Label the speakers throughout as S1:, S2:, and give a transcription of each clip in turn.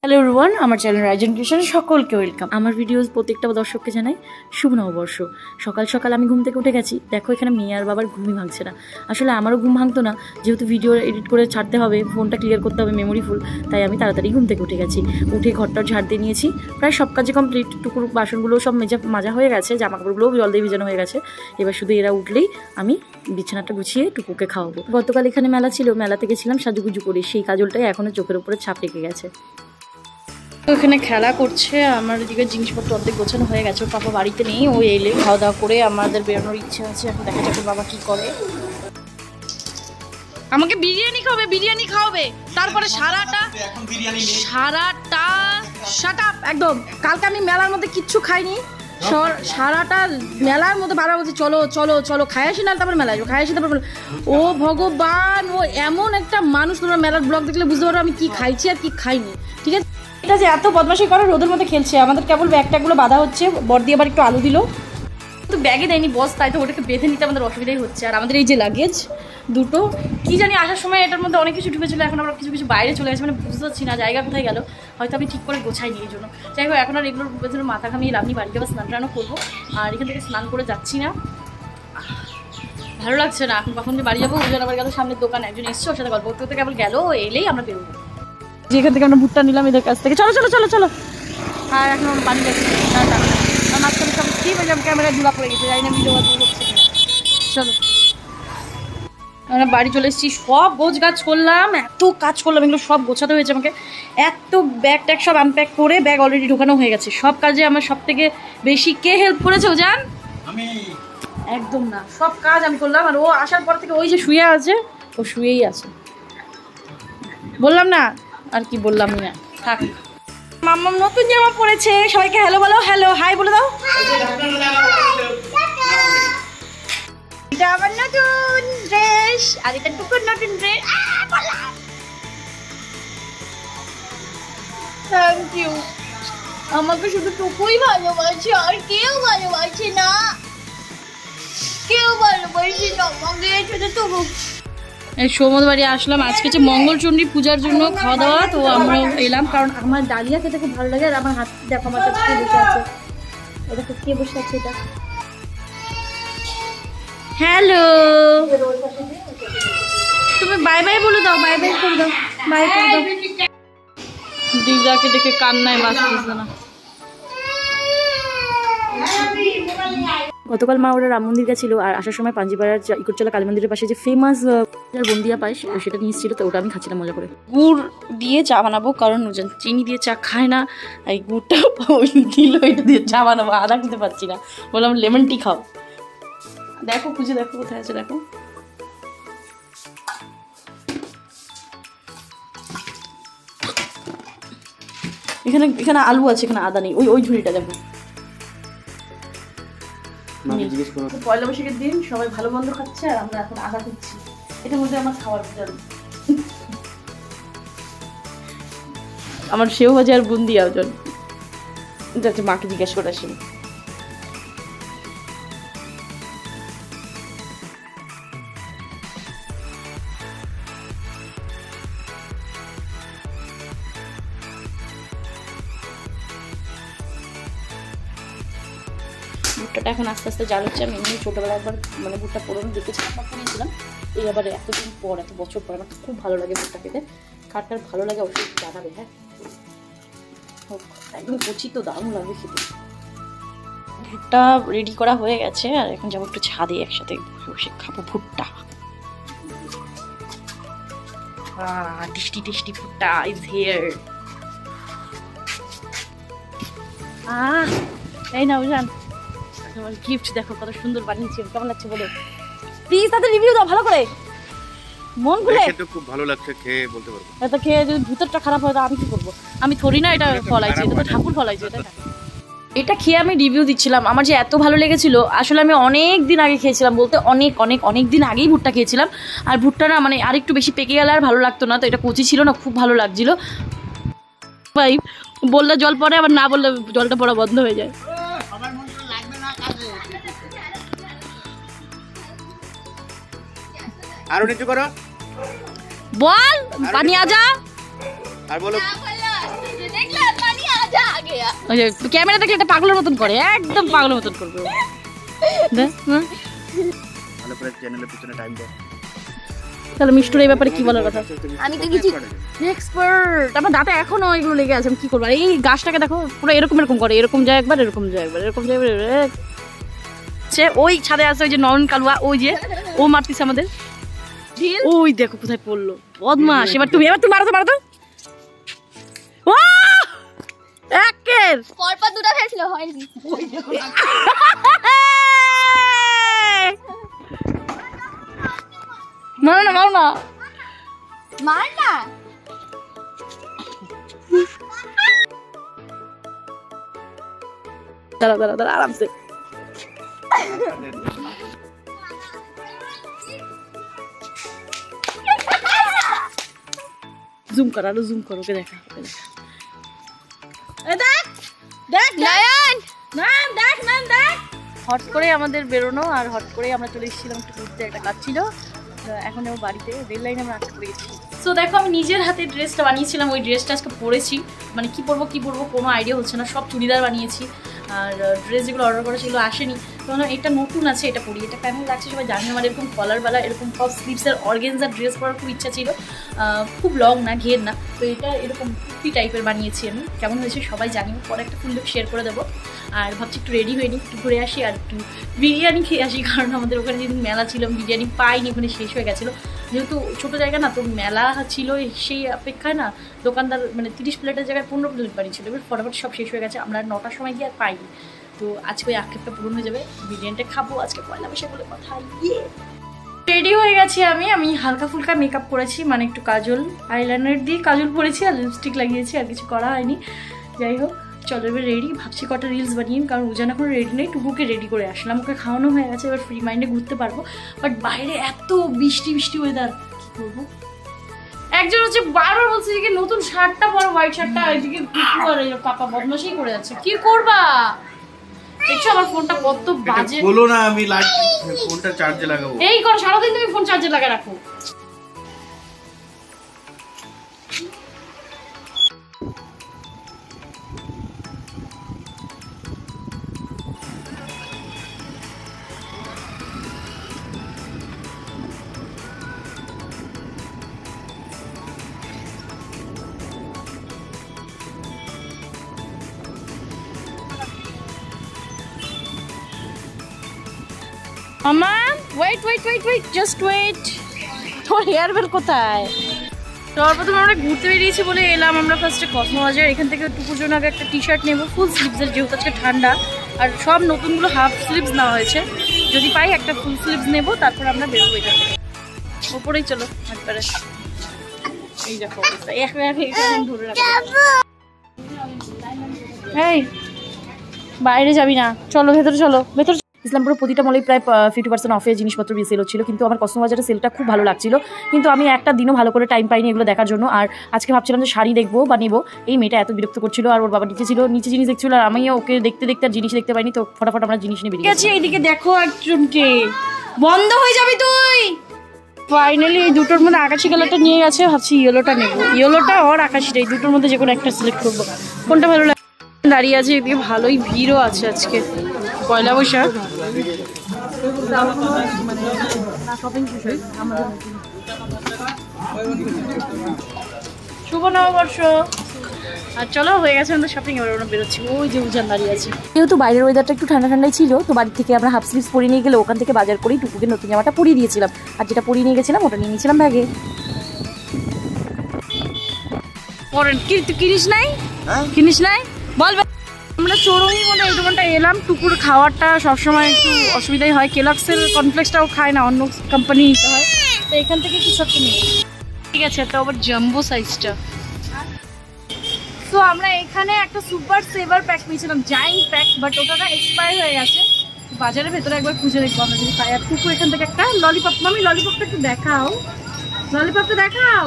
S1: Hello everyone, আমার channel Ryzen ক্রিয়েশনে সকলকে welcome. আমার ভিডিওস প্রত্যেকটা দর্শককে জানাই শুভ নববর্ষ। সকাল সকাল আমি ঘুম থেকে উঠে গেছি, দেখো এখানে মেয়ে আর বাবার ঘুমই ভাঙছে না। আসলে আমারও ঘুম ভাঙতো না, যেহেতু ভিডিও এডিট করে ছাড়তে হবে, ফোনটা ক্লিয়ার করতে হবে, মেমোরি ফুল, তাই আমি তাড়াতাড়ি ঘুম থেকে উঠে গেছি। উঠে ঘরটা ঝাড় দিয়ে নিয়েছি, প্রায় সব কাজে কমপ্লিট। টুকুর বাসনগুলো সব মাজা হয়ে গেছে, জামা কাপড়গুলোও জল দিয়ে ভিজানো হয়ে গেছে। এবার শুধু এরা উঠলেই আমি বিছানাটা গুছিয়ে টুকুকে খাওয়াবো। গতকাল এখানে মেলা ছিল, মেলাতে গেছিলাম সাজুগুজু করে, সেই কাজলটাই এখনও চোখের উপরে ছাপ রেখে গেছে। এখানে খেলা করছে, আমার এদিকে জিনিসপত্র অর্ধেক গোছানো হয়ে গেছে। ওর পাপা বাড়িতে নেই, ও এলে খাওয়া দাওয়া করে আমাদের বেরোনোর ইচ্ছা আছে। এখন দেখা যাবে বাবা কি করে। আমাকে বিরিয়ানি খাওয়াবে, তারপরে সারাটা শাট আপ একদম। কালকে আমি মেলার মধ্যে কিচ্ছু খাইনি, সারাটা মেলার মধ্যে বারবার বলছি চলো চলো চলো, খাই আসি, না তারপরে মেলা আসবো, খাই আসি তারপর। ও ভগবান, ও এমন একটা মানুষ, তোমরা মেলার ব্লগ দেখলে বুঝতে পারো আমি কি খাইছি আর কি খাইনি। ঠিক আছে, এটা যে এত বদমাশি করে রোদের মধ্যে খেলছে, আমাদের কেবল ব্যাগটাগুলো বাঁধা হচ্ছে। বড়দি আবার একটু আলু দিল, তো ব্যাগে দেয়নি বস, তাই তো ওটাকে বেঁধে নিতে আমাদের অসুবিধাই হচ্ছে। আর আমাদের এই যে লাগেজ দুটো, কি জানি আসার সময় এটার মধ্যে অনেক কিছু ঢুকেছিল, এখন আমরা কিছু কিছু বাইরে চলে গেছে, মানে বুঝতে পারছি না জায়গা কোথায় গেল, হয়তো আমি ঠিক করে গোছাইনি এই জন্য। যাই হোক, এখন আর এগুলোর পেছনে মাথা ঘামিয়ে লাভ নেই, বাড়িতে আবার স্নান টানও করবো। আর এখান থেকে স্নান করে যাচ্ছি না, ভালো লাগছে না। এখন কখন যে বাড়ি যাবো, ওজন আবার গেল সামনের দোকান, একজন এসছে, ওর সাথে গল্প করতে করতে কেবল গেল, এলেই আমরা বেরোবো। যেখান থেকে আমরা ভুট্টা নিলাম এদের কাছ থেকে, চলো চলো চলো চলো। আর এখন আমরা পানি যাচ্ছি, মাঝখানে সব স্কিপ হয়ে যাবে, ক্যামেরায় ধুলা পড়ে গেছে, জানি না ভিডিও হচ্ছে। চলো, আমরা বাড়ি চলে এসেছি, সব গোছ গাছ করলাম, এত কাজ করলাম, এগুলো সব গোছাতে হয়েছে আমাকে। এত ব্যাগ ট্যাগ সব আনপ্যাক করে, ব্যাগ অলরেডি ঢোকানো হয়ে গেছে। সব কাজে আমার সব থেকে বেশি কে হেল্প করেছে ও জান? আমি একদম না, সব কাজ আমি করলাম। আর ও আসার পর থেকে ওই যে শুয়ে আছে, ও শুয়েই আছে, বললাম না আর কি বললাম না, থাক। মাম্মাম নতুন জামা পরেছে, সবাইকে হ্যালো বলো, হ্যালো হাই বলে দাও। এটা আমার নতুন ড্রেস, আর এটা টুকুর নতুন ড্রেস। Thank you. আমাকে শুধু টুকুই ভালোবাসে, আর কেউ ভালোবাসে না, কেউ ভালোবাসে না আমাকে, শুধু টুকু। এই সৌমদ বাড়ি আসলাম, আজকে হচ্ছে মঙ্গলচণ্ডী পূজার জন্য খাওয়া দাওয়া, তো আমরা এলাম, কারণ আমার ডালিয়া খেতে খুব ভালো লাগে। আর আমার হাত দেখো, আমার কাছে কে বসে আছে, এটা কে বসে আছে, এটা হ্যালো। তুমি বাই বাই বলে দাও, বাই বাই করে দাও, বাই করে দাও। দিদাকে দেখে কান্নায় বাঁচতেছে না। গতকাল মা ওরা রাম মন্দির গেছিল, আর আসার সময় পাঞ্জিপাড়ার ইকরচলা কালী মন্দিরের পাশে যে ফেমাস বন্দিয়া পায় সেটা নিয়ে এসেছিল, তো ওটা আমি খাচ্ছিলাম মজা করে। গুড় দিয়ে চা বানাবো, কারণ চিনি দিয়ে চা খায় না, এই গুড়টা দিল, এটা দিয়ে চা বানাবো। আদা খেতে পারছি না, বললাম লেমন টি খাও। দেখো খুঁজে দেখো কোথায় আছে, দেখো এখানে, এখানে আলু আছে, এখানে আদা নেই। ওই ঝুড়িটা দেখো। পয়লা বৈশাখের দিন সবাই ভালো মন্দ খাচ্ছে, আর আমরা এখন আদা খাচ্ছি। এটার মধ্যে আমার খাওয়ার জানো, আমার সেও ভাজি আর বুন্দি আয়োজন। যাচ্ছে মাকে জিজ্ঞাসা করে আসেন। ভুট্টাটা এখন আস্তে আস্তে জাল হচ্ছে। আমি এমনি ছোটোবেলা একবার মানে ভুট্টা পোড়ানো দেখেছিলাম বা পুড়িয়েছিলাম, এই আবার এতদিন পর, এত বছর পর আমার খুব ভালো লাগে ভুট্টা খেতে। কার কার ভালো লাগে অবশ্যই জানাবে। হ্যাঁ, একদম কচি তো দারুণ লাগবে খেতে। ভুট্টা রেডি করা হয়ে গেছে, আর এখন যাবো একটু ছাদে, একসাথে বসে খাবো ভুট্টা। টেস্টি টেস্টি ভুট্টা ইজ হিয়ার। এই না বুঝান, তোমার গিফট দেখো কত সুন্দর বানিয়েছি, কেমন লাগছে বলো প্লিজ, তাদের রিভিউ দাও ভালো করে, মন খুলে।
S2: খেতে খুব ভালো লাগছে, খেয়ে বলতে পারবো।
S1: এটা খেয়ে যদি ভিতরটা খারাপ হয়, আমি কি করবো? আমি থরি না এটা ফলাইছি, এটা তো ঠাকুর ফলাইছে। এটা খেয়ে আমি রিভিউ দিচ্ছিলাম, আমার যে এত ভালো লেগেছিল। আসলে আমি অনেক দিন আগে খেয়েছিলাম, বলতে অনেক অনেক অনেক দিন আগেই ভুট্টা খেয়েছিলাম। আর ভুট্টা না মানে আর একটু বেশি পেকে গেলে আর ভালো লাগতো না, তো এটা কচি ছিল না, খুব ভালো লাগছিল। ভাই বললে জল পড়ে, আবার না বললে জলটা পড়া বন্ধ হয়ে যায়।
S2: আরো নিচু করো,
S1: বল পানি আজা।
S2: আর বলো
S1: ওই যে ক্যামেরা দেখলে একটা পাগলের মতন করে, একদম পাগলের মতন করবে।
S2: ভালো করে চ্যানেলের পিছনে টাইম দাও।
S1: তাহলে মিষ্টুর এই ব্যাপারে কি বলার কথা?
S3: আমি তো কিছু
S1: এক্সপার্ট। আমার দাঁতে এখনো এগুলো লেগে আছে, আমি কি করবো? এই গাছটাকে দেখো পুরো এরকম এরকম করে, এরকম যায় একবার, এরকম যায় একবার, এরকম যায় একবার। ওই ছাদে আছে ওই যে নয়ন কালুয়া, ওই যে ও মারতিছে আমাদের। ওই দেখো কোথায় পড়লো, বদমাস। এবার তুমি মারো তো, মারো তো। একের
S3: পরপর দুটো ফেলছিল, হয়নি।
S1: মারো না, মারো না,
S3: মার না।
S1: দাঁড়া দাঁড়া দাঁড়া, আরামসে। জুম কর, আরো জুম করো, ওকে দেখা, ওকে দেখা। দেখ দেখ
S3: নয়ন,
S1: নয়ন দেখ, নয়ন দেখ। হট করে আমাদের বেরোনো, আর হট করে আমরা চলে এসেছিলাম একটু ঘুরতে, একটা কাজ ছিল। এখন ও বাড়িতে রেল লাইনে আমরা আটকে পড়ে গেছি। সো দেখো আমি নিজের হাতে ড্রেসটা বানিয়েছিলাম, ওই ড্রেসটা আজকে পরেছি। মানে কি পরবো কোনো আইডিয়া হচ্ছে না, সব চুড়িদার বানিয়েছি। আর ড্রেস যেগুলো অর্ডার করা সেগুলো আসেনি, কারণ এটা নতুন আছে, এটা পরি। এটা কেমন লাগছে সবাই জানি। আমার এরকম কলারওয়ালা, এরকম সব স্লিভসের অর্গেনজার ড্রেস পরার খুব ইচ্ছা ছিল, খুব লং না, ঘের না। তো এটা এরকম কুর্তি টাইপের বানিয়েছি আমি। কেমন হয়েছে সবাই জানি, পরে একটা ফুল লুক শেয়ার করে দেবো। আর ভাবছি একটু রেডি হয়ে নিই, একটু ঘুরে আসি, আর একটু বিরিয়ানি খেয়ে আসি, কারণ আমাদের ওখানে যেদিন মেলা ছিল বিরিয়ানি পাইনি, ওখানে শেষ হয়ে গেছিলো। যেহেতু ছোটো জায়গা না, তো মেলা ছিল, সেই অপেক্ষায় না দোকানদার মানে 30 প্লেটের জায়গায় 15 প্লেট বানিয়েছিল। এবার ফটাফট সব শেষ হয়ে গেছে, আমরা 9টার সময় গিয়ে আর পাইনি। তো আজকে ওই আক্ষেপটা পূরণ হয়ে যাবে, বিরিয়ানিটা খাবো আজকে, পয়লা বৈশাখ বলে কথা। রেডি হয়ে গেছি আমি হালকা ফুলকা মেকআপ করেছি, মানে একটু কাজল আইলাইনার দিয়ে কাজল পরেছি, আর লিপস্টিক লাগিয়েছি, আর কিছু করা হয়নি। যাই হোক, চলো এবার রেডি। ভাবছি কটা রিলস বানিয়ে, কারণ উজান এখন রেডি নেই, টুকুকে রেডি করে আসলাম, ওকে খাওয়ানো হয়ে গেছে, এবার ফ্রি মাইন্ডে ঘুরতে পারবো। বাট বাইরে এত বৃষ্টি ওয়েদার, কি করবো? একজন হচ্ছে বারবার বলছে যে নতুন শার্টটা পরো, হোয়াইট শার্টটা, এদিকে পাপা বদমাশি করে যাচ্ছে, কি করবা? দেখছো আমার ফোনটা কত বাজে।
S2: বলো না, আমি ফোনটা চার্জে লাগাবো।
S1: এই করো, সারাদিন তুমি ফোন চার্জে লাগা রাখো। মামা ওয়েট জাস্ট ওয়েট। তোর হেয়ার বেল কোথায়? সর্বপ্রথম আমরা ঘুরতে বেরিয়েছি বলে এলাম আমরা ফার্স্টে কসমোবাজার। এখান থেকে টুকুর জন্য আগে একটা টি শার্ট নেবো ফুল স্লিভসের, যেহেতু আজকে ঠান্ডা, আর সব নতুনগুলো হাফ স্লিভস নেওয়া হয়েছে। যদি পাই একটা ফুল স্লিভস নেবো, তারপর আমরা বেরোবো এখান থেকে। ওপরেই চলো একবারে। এই দেখো অবস্থা, ধরে রাখো। এই বাইরে যাবি না, চলো ভেতরে চলো, ভেতরে। ইসলামপুরের প্রতিটা মলেই প্রায় 50% অফে জিনিসপত্র সেল হচ্ছিল, কিন্তু আমার কসমোবাজারের সেলটা খুব ভালো লাগছিল, কিন্তু আমি একটা দিনও ভালো করে টাইম পাইনি এগুলো দেখার জন্য। আর আজকে ভাবছিলাম যে শাড়ি দেখবো বা নেবো, এই মেয়েটা এত বিরক্ত করছিল, আর ওর বাবা নিচে ছিল, নিচে জিনিস দেখছিল, আর আমিও ওকে দেখতে আর জিনিস দেখতে পাইনি। তো ফটাফট আমরা জিনিস নিয়ে বেরিয়ে গেছি। এইদিকে দেখো একজনকে, বন্ধ হয়ে যাবি তুই। ফাইনালি এই দুটোর মধ্যে আকাশি কালারটা নিয়ে গেছে, ভাবছি ইয়েলোটা নেবো, ইয়েলোটা আর আকাশিটা, এই দুটোর মধ্যে যে কোনো একটা সিলেক্ট করবো। কোনটা ভালো লাগে? দাঁড়িয়ে আছে, এদিকে ভালোই ভিড়ও আছে আজকে, পয়লা বৈশাখ। শুভ নববর্ষ। আর চলো হয়ে গেছে আমাদের শপিং, এবার আমরা বেরোচ্ছি। ওই যে উজান দাঁড়িয়ে আছে। যেহেতু বাইরের ওয়েদারটা একটু ঠান্ডাই ছিল, তো বাড়ি থেকে আমরা হাফ স্লিভস পরিয়ে নিয়ে গেলে ওখান থেকে বাজার করেই টুকুকে নতুন জামাটা পরিয়ে দিয়েছিলাম, আর যেটা পরিয়ে নিয়ে গেছিলাম ওটা নিয়ে নিয়েছিলাম ব্যাগে। পরেন কি তুই কিনিস নাই? কিনিস নাই বল। আমরা চোরঙ্গি মনে এই দোকানটা এলাম, টুকুর খাওয়ারটা সবসময় একটু অসুবিধাই হয়, কেলক্সের কর্নফ্লেক্সটাও খায় না, অন্য কোম্পানি নিতে হয়, তো এখান থেকে কিছু একটা নিয়ে। ঠিক আছে, তো আবার জাম্বো সাইজটা। তো আমরা এখানে একটা সুপার সেভার প্যাক নিয়েছিলাম, জাইন্ট প্যাক, বাট ওটা এক্সপায়ার হয়ে গেছে। বাজারের ভেতরে একবার খুঁজে দেখবো আমরা যদি পাই। আর টুকু এখান থেকে একটা ললিপপ, মামি ললিপপটা একটু দেখাও, ললিপপটা দেখাও,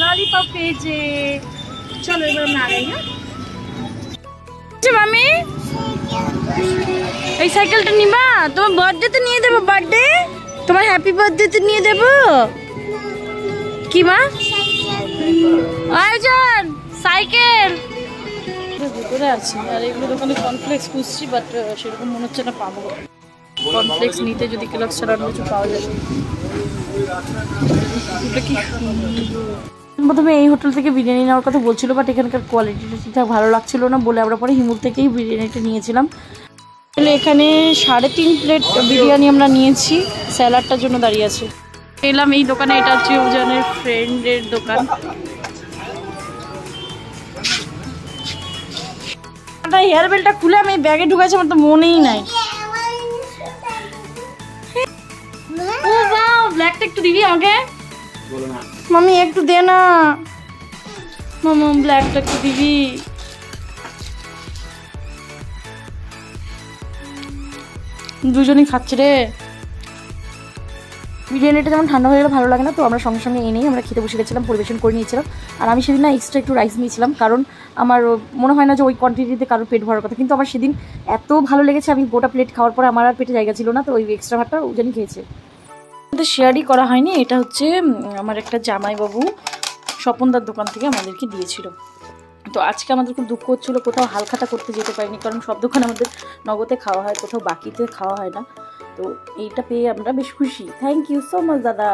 S1: ললিপপ পেয়েছে। চলো এবার আমরা আগাই। হ্যাঁ মামি, এই সাইকেলটা নিবা? তোমার বার্থডেতে নিয়ে দেবো, বার্থডে তোমার হ্যাপি বার্থডেতে নিয়ে দেবো। কি মা? আয়োজন সাইকেল ভিতরে আছি আর এগুলো দোকানে কর্নফ্লেক্স খুঁজছি, বাট সেরকম মনে হচ্ছে না পাবো। কর্নফ্লেক্স নিতে যদি ক্লাস ছাড়ানো কিছু পাওয়া যায়। এটা কি প্রথমে এই হোটেল থেকে বিরিয়ানি নেওয়ার কথা বলছিল, বাট এখানকার কোয়ালিটিটা ঠিকঠাক ভালো লাগছিল না বলে আমরা পরে হিমুর থেকেই বিরিয়ানিটা নিয়েছিলাম। এখানে 3.5 প্লেট বিরিয়ানি আমরা নিয়েছি, স্যালাডটার জন্য দাঁড়িয়ে আছে। এলাম এই দোকানে, এটা হচ্ছে ওজনের ফ্রেন্ডের দোকান। হেয়ার বেলটা খুলে আমি ব্যাগে ঢুকাইছি, আমার তো মনেই নাই। ও বাহ, ব্ল্যাকটা একটু দিবি আমাকে? মামি একটু দে না মামা, ব্ল্যাকটা একটু দিবি। দুজনেই খাচ্ছে রে। বিরিয়ানিটা যেমন ঠান্ডা হয়ে গেলে ভালো লাগে না, তো আমরা সঙ্গে সঙ্গে এনেই আমরা খেতে বসে গেছিলাম, পরিবেশন করে নিয়েছিলাম। আর আমি সেদিন না এক্সট্রা একটু রাইস নিয়েছিলাম, কারণ আমার মনে হয় না যে ওই কোয়ান্টিটিতে কারোর পেট ভরার কথা, কিন্তু আমার সেদিন এত ভালো লেগেছে, আমি গোটা প্লেট খাওয়ার পরে আমার আর পেটে জায়গা ছিল না, তো ওই এক্সট্রা ভাতটা ওজনই খেয়েছে। শেয়ারই করা হয়নি, এটা হচ্ছে আমার একটা জামাইবাবু স্বপনদার দোকান থেকে আমাদেরকে দিয়েছিল। তো আজকে আমাদের খুব দুঃখ হচ্ছিলো, কোথাও হালখাতা করতে যেতে পারিনি, কারণ সব দোকানে আমাদের নগদে খাওয়া হয়, কোথাও বাকিতে খাওয়া হয় না। তো এইটা পেয়ে আমরা বেশ খুশি। থ্যাংক ইউ সো মাচ দাদা।